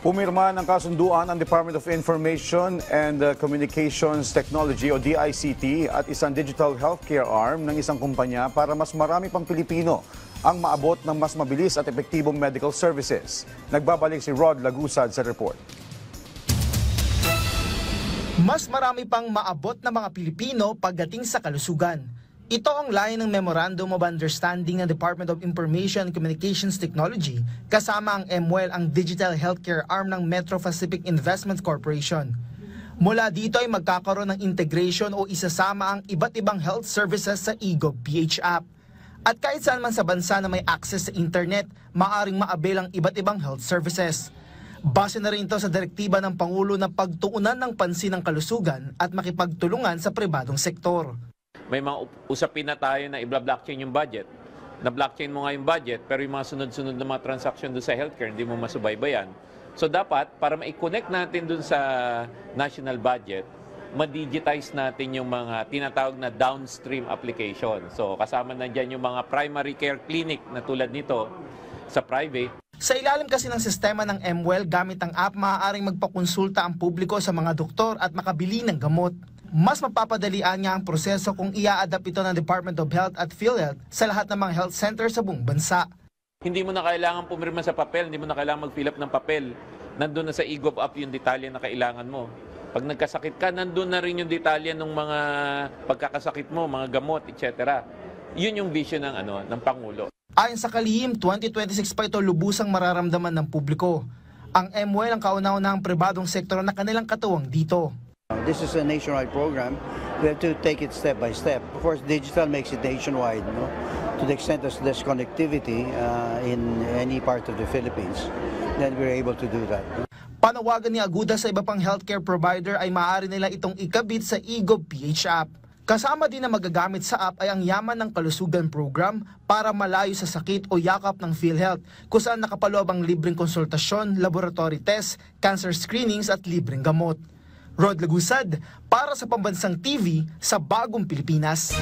Pumirma ng kasunduan ang Department of Information and Communications Technology o DICT at isang digital healthcare arm ng isang kumpanya para mas marami pang Pilipino ang maabot ng mas mabilis at epektibong medical services. Nagbabalik si Rod Lagusad sa report. Mas marami pang maabot na mga Pilipino pagdating sa kalusugan. Ito ang layo ng Memorandum of Understanding ng Department of Information and Communications Technology kasama ang MWEL, ang digital healthcare arm ng Metro Pacific Investment Corporation. Mula dito ay magkakaroon ng integration o isasama ang iba't ibang health services sa eGov.ph app. At kahit saan man sa bansa na may access sa internet, maaring maabil ang iba't ibang health services. Base na rin ito sa direktiba ng Pangulo na pagtuunan ng pansin ng kalusugan at makipagtulungan sa pribadong sektor. May mga usapin na tayo na i-blockchain yung budget. Na-blockchain mo nga yung budget, pero yung mga sunod-sunod na mga transaction doon sa healthcare, hindi mo masubaybayan. So dapat, para ma-connect natin doon sa national budget, ma-digitize natin yung mga tinatawag na downstream application. So kasama na dyan yung mga primary care clinic na tulad nito sa private. Sa ilalim kasi ng sistema ng MWEL, gamit ang app, maaaring magpakonsulta ang publiko sa mga doktor at makabili ng gamot. Mas mapapadalian niya ang proseso kung ia-adapt ito ng Department of Health at PhilHealth sa lahat ng mga health centers sa buong bansa. Hindi mo na kailangan pumirma sa papel, hindi mo na kailangan mag-fill up ng papel. Nandun na sa eGov app yung detalye na kailangan mo. Pag nagkasakit ka, nandun na rin yung detalye ng mga pagkakasakit mo, mga gamot, etc. Yun yung vision ng Pangulo. Ayon sa kalihim, 2026 pa ito lubusang mararamdaman ng publiko. Ang MWEL ang kauna-unahang pribadong sektor na kanilang katuwang dito. This is a nationwide program. We have to take it step by step. Of course, digital makes it nationwide, no? To the extent that there's connectivity in any part of the Philippines, then we're able to do that. Panawagan ni Aguda sa iba pang healthcare provider ay maaari nila itong ikabit sa eGov.ph app. Kasama din na magagamit sa app ay ang Yaman ng Kalusugan program para malayo sa sakit o yakap ng PhilHealth, kung saan nakapaloob ang libreng konsultasyon, laboratory test, cancer screenings at libreng gamot. Rod Lagusad para sa Pambansang TV sa Bagong Pilipinas.